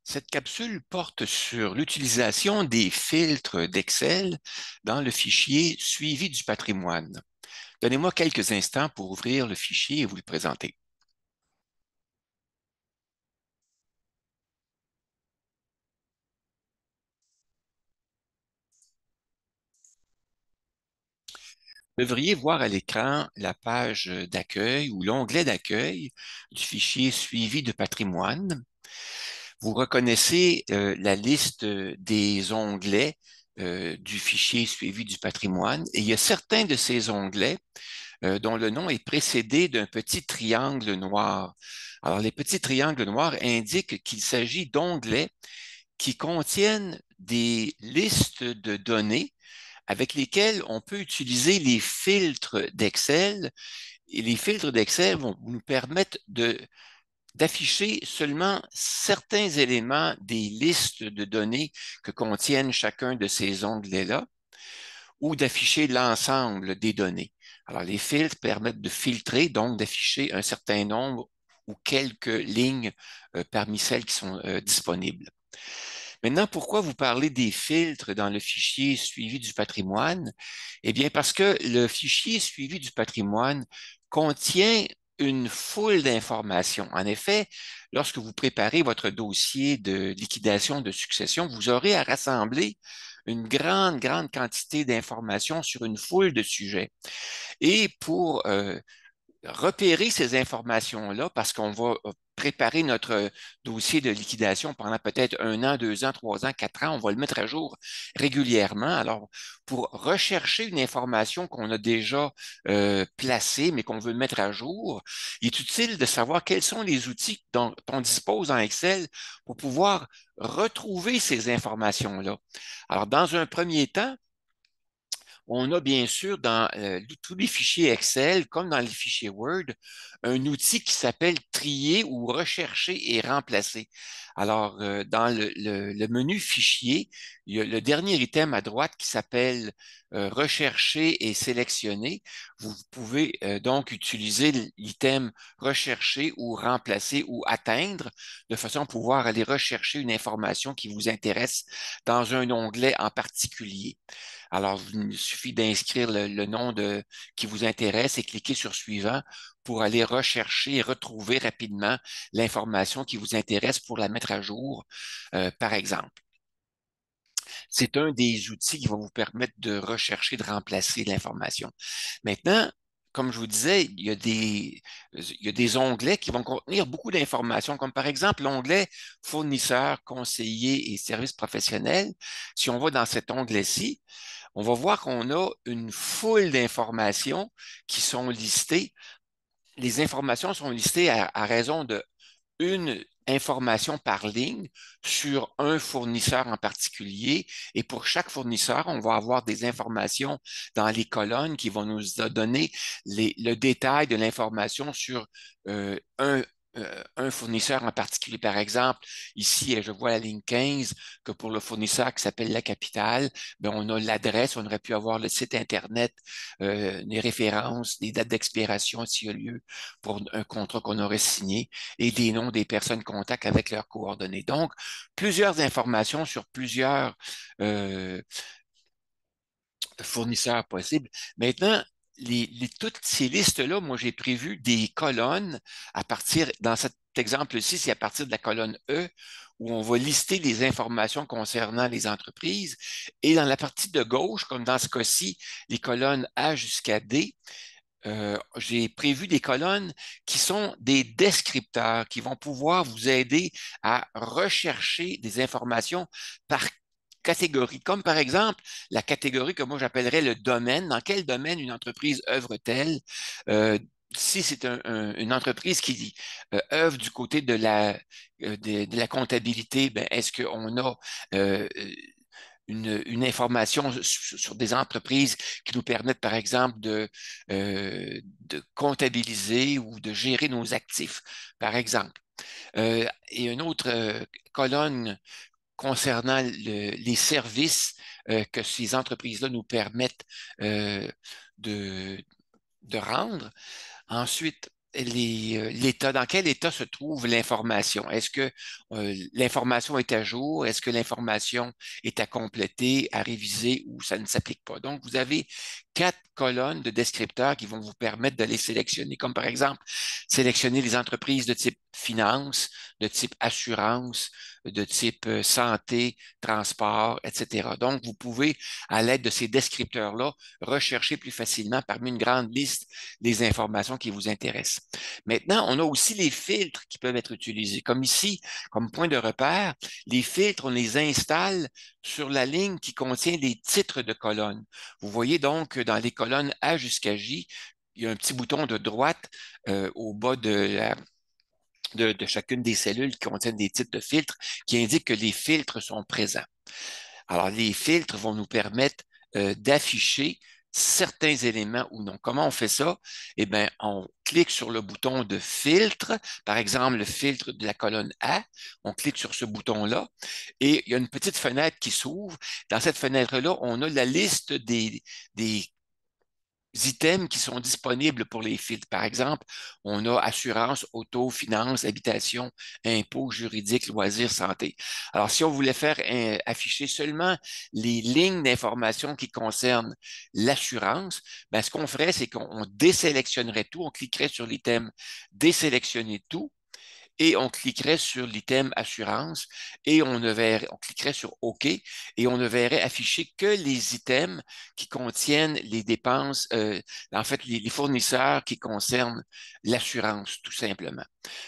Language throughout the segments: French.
Cette capsule porte sur l'utilisation des filtres d'Excel dans le fichier Suivi du patrimoine. Donnez-moi quelques instants pour ouvrir le fichier et vous le présenter. Vous devriez voir à l'écran la page d'accueil ou l'onglet d'accueil du fichier Suivi de patrimoine. Vous reconnaissez la liste des onglets du fichier Suivi du patrimoine et il y a certains de ces onglets dont le nom est précédé d'un petit triangle noir. Alors, les petits triangles noirs indiquent qu'il s'agit d'onglets qui contiennent des listes de données avec lesquelles on peut utiliser les filtres d'Excel. Et les filtres d'Excel vont nous permettre d'afficher seulement certains éléments des listes de données que contiennent chacun de ces onglets-là ou d'afficher l'ensemble des données. Alors, les filtres permettent de filtrer, donc d'afficher un certain nombre ou quelques lignes parmi celles qui sont disponibles. Maintenant, pourquoi vous parlez des filtres dans le fichier suivi du patrimoine? Eh bien, parce que le fichier suivi du patrimoine contient une foule d'informations. En effet, lorsque vous préparez votre dossier de liquidation de succession, vous aurez à rassembler une grande quantité d'informations sur une foule de sujets. Et pour repérer ces informations-là, parce qu'on va préparer notre dossier de liquidation pendant peut-être 1 an, 2 ans, 3 ans, 4 ans, on va le mettre à jour régulièrement. Alors, pour rechercher une information qu'on a déjà placée, mais qu'on veut mettre à jour, il est utile de savoir quels sont les outils dont on dispose en Excel pour pouvoir retrouver ces informations-là. Alors, dans un premier temps, on a bien sûr dans tous les fichiers Excel, comme dans les fichiers Word, un outil qui s'appelle trier ou rechercher et remplacer. Alors, dans le menu fichier, il y a le dernier item à droite qui s'appelle rechercher et sélectionner. Vous pouvez donc utiliser l'item rechercher ou remplacer ou atteindre de façon à pouvoir aller rechercher une information qui vous intéresse dans un onglet en particulier. Alors, il suffit d'inscrire le nom qui vous intéresse et cliquer sur suivant pour aller rechercher et retrouver rapidement l'information qui vous intéresse pour la mettre à jour, par exemple. C'est un des outils qui va vous permettre de rechercher, de remplacer l'information. Maintenant, comme je vous disais, il y a des onglets qui vont contenir beaucoup d'informations, comme par exemple l'onglet fournisseurs, conseillers et services professionnels. Si on va dans cet onglet-ci, on va voir qu'on a une foule d'informations qui sont listées. Les informations sont listées à raison de une information par ligne sur un fournisseur en particulier. Et pour chaque fournisseur, on va avoir des informations dans les colonnes qui vont nous donner le détail de l'information sur un fournisseur en particulier. Par exemple, ici, je vois la ligne 15 que pour le fournisseur qui s'appelle La Capitale, ben, on a l'adresse, on aurait pu avoir le site Internet, les références, les dates d'expiration s'il y a lieu pour un contrat qu'on aurait signé et des noms des personnes contacts avec leurs coordonnées. Donc, plusieurs informations sur plusieurs fournisseurs possibles. Maintenant, toutes ces listes-là, moi, j'ai prévu des colonnes à partir, dans cet exemple-ci, c'est à partir de la colonne E, où on va lister les informations concernant les entreprises. Et dans la partie de gauche, comme dans ce cas-ci, les colonnes A jusqu'à D, j'ai prévu des colonnes qui sont des descripteurs qui vont pouvoir vous aider à rechercher des informations par catégorie, comme par exemple la catégorie que moi j'appellerais le domaine. Dans quel domaine une entreprise œuvre-t-elle? Euh, si c'est une entreprise qui œuvre du côté de la comptabilité, ben, est-ce qu'on a une information sur des entreprises qui nous permettent, par exemple, de comptabiliser ou de gérer nos actifs, par exemple. Et une autre colonne concernant les services que ces entreprises-là nous permettent euh, de, de rendre. Ensuite, l'état, dans quel état se trouve l'information? Est-ce que l'information est à jour? Est-ce que l'information est à compléter, à réviser ou ça ne s'applique pas? Donc, vous avez 4 colonnes de descripteurs qui vont vous permettre de les sélectionner, comme par exemple, sélectionner les entreprises de type finance, de type assurance, de type santé, transport, etc. Donc, vous pouvez, à l'aide de ces descripteurs-là, rechercher plus facilement parmi une grande liste les informations qui vous intéressent. Maintenant, on a aussi les filtres qui peuvent être utilisés. Comme ici, comme point de repère, les filtres, on les installe sur la ligne qui contient les titres de colonnes. Vous voyez donc que dans les colonnes A jusqu'à J, il y a un petit bouton de droite au bas de chacune des cellules qui contiennent des titres de filtres qui indiquent que les filtres sont présents. Alors, les filtres vont nous permettre d'afficher certains éléments ou non. Comment on fait ça? Eh bien, on clique sur le bouton de filtre, par exemple le filtre de la colonne A, on clique sur ce bouton-là et il y a une petite fenêtre qui s'ouvre. Dans cette fenêtre-là, on a la liste des items qui sont disponibles pour les filtres. Par exemple, on a assurance, auto, finance, habitation, impôts, juridique, loisirs, santé. Alors, si on voulait faire afficher seulement les lignes d'information qui concernent l'assurance, ben, ce qu'on ferait, c'est qu'on désélectionnerait tout, on cliquerait sur l'item désélectionner tout et on cliquerait sur l'item assurance et on cliquerait sur OK et on ne verrait afficher que les items qui contiennent les dépenses, en fait, les fournisseurs qui concernent l'assurance, tout simplement.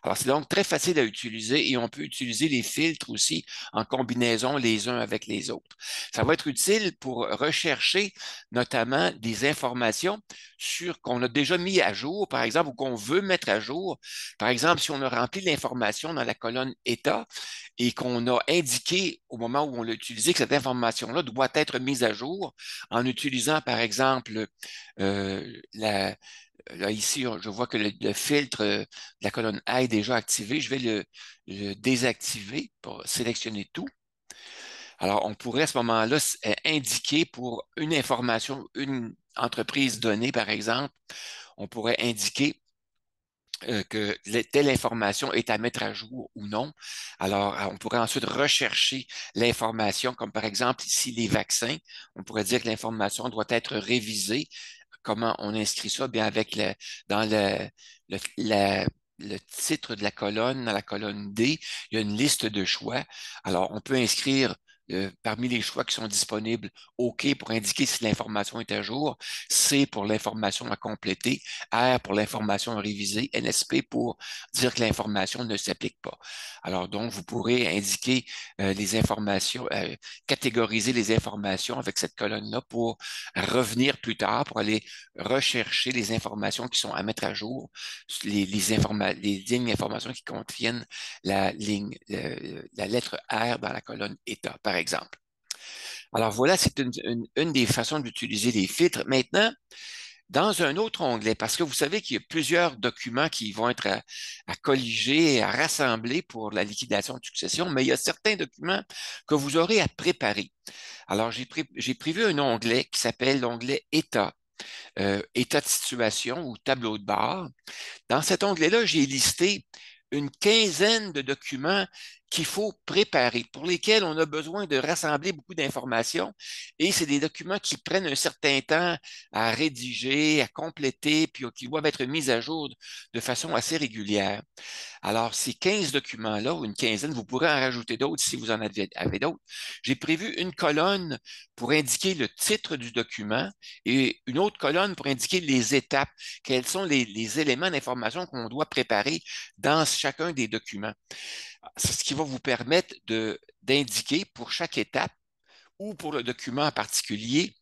Alors, c'est donc très facile à utiliser et on peut utiliser les filtres aussi en combinaison les uns avec les autres. Ça va être utile pour rechercher notamment des informations sur qu'on a déjà mis à jour, par exemple, ou qu'on veut mettre à jour. Par exemple, si on a rempli l'information dans la colonne État et qu'on a indiqué au moment où on l'a utilisé que cette information-là doit être mise à jour en utilisant, par exemple, là, ici, je vois que le filtre de la colonne A est déjà activé. Je vais le désactiver pour sélectionner tout. Alors, on pourrait à ce moment-là indiquer pour une information, une entreprise donnée, par exemple, on pourrait indiquer que telle information est à mettre à jour ou non. Alors, on pourrait ensuite rechercher l'information, comme par exemple ici les vaccins. On pourrait dire que l'information doit être révisée. Comment on inscrit ça? Bien, dans le, la- le titre de la colonne, dans la colonne D, il y a une liste de choix. Alors, on peut inscrire parmi les choix qui sont disponibles, OK pour indiquer si l'information est à jour, C pour l'information à compléter, R pour l'information à réviser, NSP pour dire que l'information ne s'applique pas. Alors, donc, vous pourrez indiquer les informations, catégoriser les informations avec cette colonne-là pour revenir plus tard, pour aller rechercher les informations qui sont à mettre à jour, les lignes d'informations qui contiennent la lettre R dans la colonne État, par exemple. Alors voilà, c'est une des façons d'utiliser les filtres. Maintenant, dans un autre onglet, parce que vous savez qu'il y a plusieurs documents qui vont être à colliger et à rassembler pour la liquidation de succession, mais il y a certains documents que vous aurez à préparer. Alors, j'ai prévu un onglet qui s'appelle l'onglet État, État de situation ou tableau de bord. Dans cet onglet-là, j'ai listé une quinzaine de documents qu'il faut préparer, pour lesquels on a besoin de rassembler beaucoup d'informations. Et c'est des documents qui prennent un certain temps à rédiger, à compléter, puis qui doivent être mis à jour de façon assez régulière. Alors, ces 15 documents-là, ou une quinzaine, vous pourrez en rajouter d'autres si vous en avez d'autres. J'ai prévu une colonne pour indiquer le titre du document et une autre colonne pour indiquer les étapes, quels sont les éléments d'information qu'on doit préparer dans chacun des documents. C'est ce qui va vous permettre d'indiquer pour chaque étape ou pour le document en particulier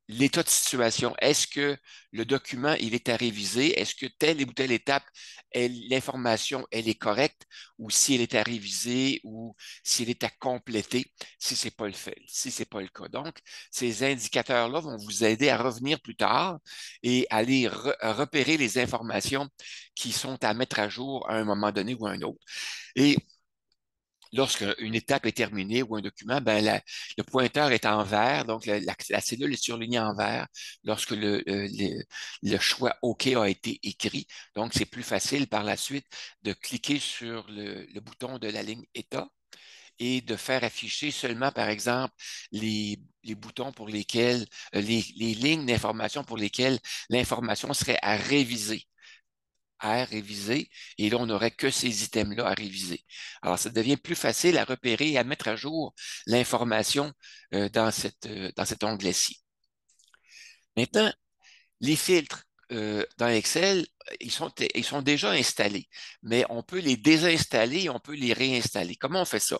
l'état de situation. Est-ce que le document, il est à réviser? Est-ce que telle ou telle étape, l'information, elle est correcte? Ou si elle est à réviser ou si elle est à compléter, si c'est pas le fait, si c'est pas le cas. Donc, ces indicateurs-là vont vous aider à revenir plus tard et aller repérer les informations qui sont à mettre à jour à un moment donné ou à un autre. Et lorsqu'une étape est terminée ou un document, ben le pointeur est en vert, donc la cellule est surlignée en vert lorsque le choix OK a été écrit. Donc, c'est plus facile par la suite de cliquer sur le bouton de la ligne État et de faire afficher seulement, par exemple, les boutons pour lesquels, les lignes d'information pour lesquelles l'information serait à réviser, et là, on n'aurait que ces items-là à réviser. Alors, ça devient plus facile à repérer et à mettre à jour l'information dans cet onglet-ci. Maintenant, les filtres dans Excel, ils sont déjà installés, mais on peut les désinstaller et on peut les réinstaller. Comment on fait ça?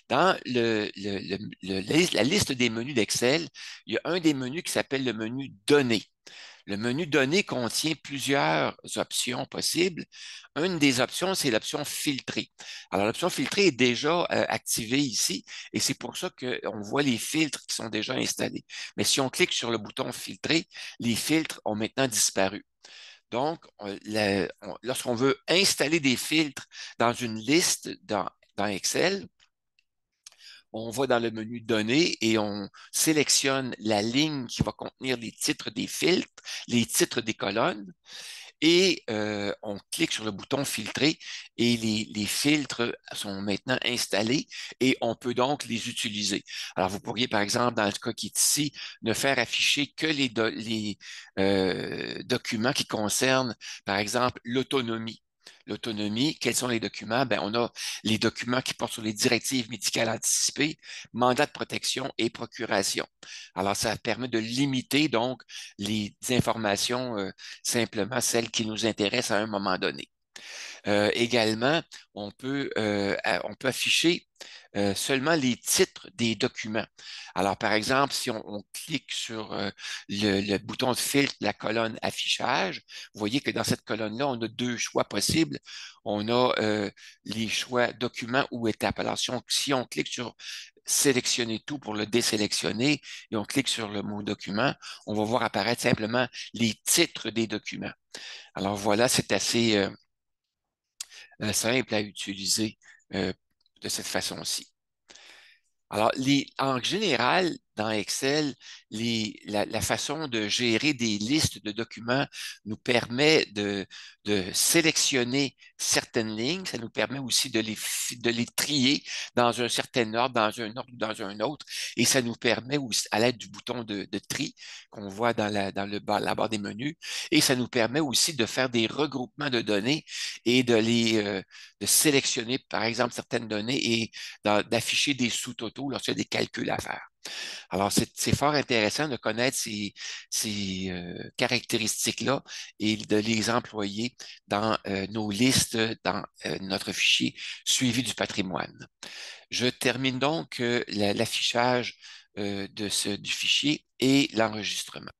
Dans la liste des menus d'Excel, il y a un des menus qui s'appelle le menu Données. Le menu Données contient plusieurs options possibles. Une des options, c'est l'option Filtrer. Alors, l'option Filtrer est déjà activée ici et c'est pour ça qu'on voit les filtres qui sont déjà installés. Mais si on clique sur le bouton Filtrer, les filtres ont maintenant disparu. Donc, lorsqu'on veut installer des filtres dans une liste dans Excel, on va dans le menu Données et on sélectionne la ligne qui va contenir les titres des filtres, les titres des colonnes, et on clique sur le bouton Filtrer et les filtres sont maintenant installés et on peut donc les utiliser. Alors, vous pourriez, par exemple, dans le cas qui est ici, ne faire afficher que les documents qui concernent, par exemple, l'autonomie. L'autonomie, quels sont les documents? Ben, on a les documents qui portent sur les directives médicales anticipées, mandat de protection et procuration. Alors, ça permet de limiter donc les informations simplement celles qui nous intéressent à un moment donné. Également, on peut afficher seulement les titres des documents. Alors, par exemple, si on clique sur le bouton de filtre, la colonne affichage, vous voyez que dans cette colonne-là, on a deux choix possibles. On a les choix documents ou étapes. Alors, si on clique sur sélectionner tout pour le désélectionner et on clique sur le mot document, on va voir apparaître simplement les titres des documents. Alors voilà, c'est assez simple à utiliser de cette façon-ci. Alors, en général, dans Excel, la façon de gérer des listes de documents nous permet de sélectionner certaines lignes. Ça nous permet aussi de les trier dans un certain ordre, dans un ordre ou dans un autre. Et ça nous permet aussi, à l'aide du bouton de tri qu'on voit dans la barre des menus, et ça nous permet aussi de faire des regroupements de données et de sélectionner, par exemple, certaines données et d'afficher des sous-totaux lorsqu'il y a des calculs à faire. Alors, c'est fort intéressant de connaître ces caractéristiques-là et de les employer dans nos listes, dans notre fichier suivi du patrimoine. Je termine donc l'affichage du fichier et l'enregistrement.